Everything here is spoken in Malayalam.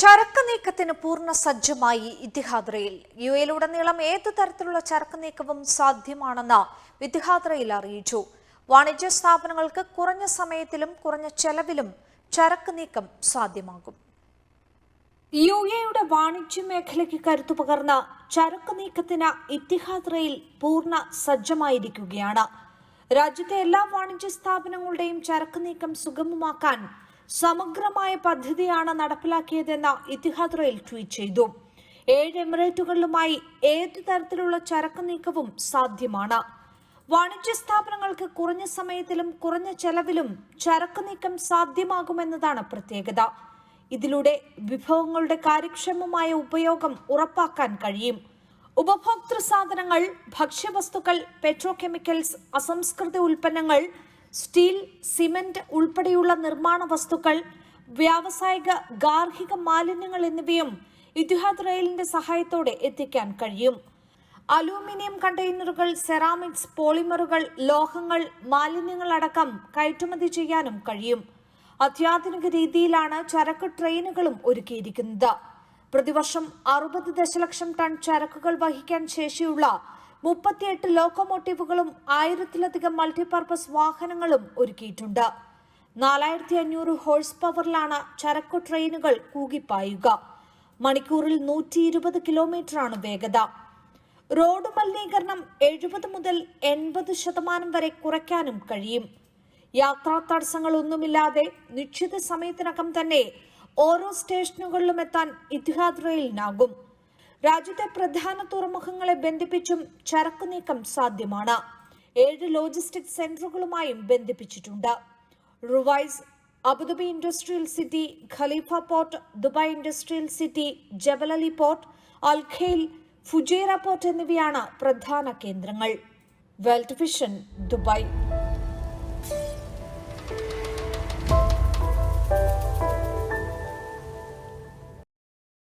ചരക്ക് നീക്കത്തിന് പൂർണ്ണ സജ്ജമായി ഇത്തിഹാദ് റെയിൽ. യുഎയിലുടനീളം ഏതു തരത്തിലുള്ള ചരക്ക് നീക്കവും സാധ്യമാണെന്ന് ഇത്തിഹാദ് റെയിൽ അറിയിച്ചു. വാണിജ്യ സ്ഥാപനങ്ങൾക്ക് കുറഞ്ഞ സമയത്തിലും കുറഞ്ഞ ചെലവിലും ചരക്ക് നീക്കം സാധ്യമാകും. യുഎയുടെ വാണിജ്യ മേഖലയ്ക്ക് കരുത്തു പകർന്ന ചരക്ക് നീക്കത്തിന് ഇത്തിഹാദ് റെയിൽ പൂർണ്ണ സജ്ജമായിരിക്കുകയാണ്. രാജ്യത്തെ എല്ലാ വാണിജ്യ സ്ഥാപനങ്ങളുടെയും ചരക്ക് നീക്കം സുഗമമാക്കാൻ സമഗ്രമായ പദ്ധതിയാണ് നടപ്പിലാക്കിയതെന്ന് ഇത്തിഹാദ് റെയിൽ ട്വീറ്റ് ചെയ്തു. 7 എമിറേറ്റുകളിലുമായി ഏതു തരത്തിലുള്ള ചരക്ക് നീക്കവും സാധ്യമാണ്. വാണിജ്യ സ്ഥാപനങ്ങൾക്ക് കുറഞ്ഞ സമയത്തിലും കുറഞ്ഞ ചെലവിലും ചരക്ക് നീക്കം സാധ്യമാകുമെന്നതാണ് പ്രത്യേകത. ഇതിലൂടെ വിഭവങ്ങളുടെ കാര്യക്ഷമമായ ഉപയോഗം ഉറപ്പാക്കാൻ കഴിയും. ഉപഭോക്തൃ സാധനങ്ങൾ, ഭക്ഷ്യവസ്തുക്കൾ, പെട്രോകെമിക്കൽസ്, അസംസ്കൃത ഉൽപ്പന്നങ്ങൾ, സ്റ്റീൽ, സിമന്റ് ഉൾപ്പെടെയുള്ള നിർമ്മാണ വസ്തുക്കൾ, വ്യാവസായിക ഗാർഹിക മാലിന്യങ്ങൾ എന്നിവയും ഇത്തിഹാദ് റെയിലിന്റെ സഹായത്തോടെ എത്തിക്കാൻ കഴിയും. അലൂമിനിയം കണ്ടെയ്നറുകൾ, സെറാമിക്സ്, പോളിമറുകൾ, ലോഹങ്ങൾ, മാലിന്യങ്ങൾ അടക്കം കയറ്റുമതി ചെയ്യാനും കഴിയും. അത്യാധുനിക രീതിയിലാണ് ചരക്ക് ട്രെയിനുകളും ഒരുക്കിയിരിക്കുന്നത്. പ്രതിവർഷം 60 ദശലക്ഷം ടൺ ചരക്കുകൾ വഹിക്കാൻ ശേഷിയുള്ള 38 ലോക്കോമോട്ടീവുകളും 1000-ലധികം മൾട്ടിപർപ്പസ് വാഹനങ്ങളും ഒരുക്കിയിട്ടുണ്ട്. 4500 ഹോഴ്സ് പവറിലാണ് ചരക്കു ട്രെയിനുകൾ കൂകിപ്പായുക. മണിക്കൂറിൽ 120 കിലോമീറ്ററാണ് വേഗത. റോഡ് മലിനീകരണം 70 മുതൽ 80% വരെ കുറയ്ക്കാനും കഴിയും. യാത്രാ തടസ്സങ്ങളൊന്നുമില്ലാതെ നിശ്ചിത സമയത്തിനകം തന്നെ ഓരോ സ്റ്റേഷനുകളിലും എത്താൻ ഇത്തിഹാദ് റെയിലിനാകും. രാജ്യത്തെ പ്രധാന തുറമുഖങ്ങളെ ബന്ധിപ്പിച്ചും ചരക്ക് നീക്കം സാധ്യമാണ്. 7 ലോജിസ്റ്റിക് സെന്ററുകളുമായും ബന്ധിപ്പിച്ചിട്ടുണ്ട്. Ruwais, Abu Dhabi industrial city, Khalifa port, Dubai industrial city, Jebel Ali port, Al Khail, Fujairah port എന്നിവയാണ് പ്രധാന കേന്ദ്രങ്ങൾ. World Vision, Dubai.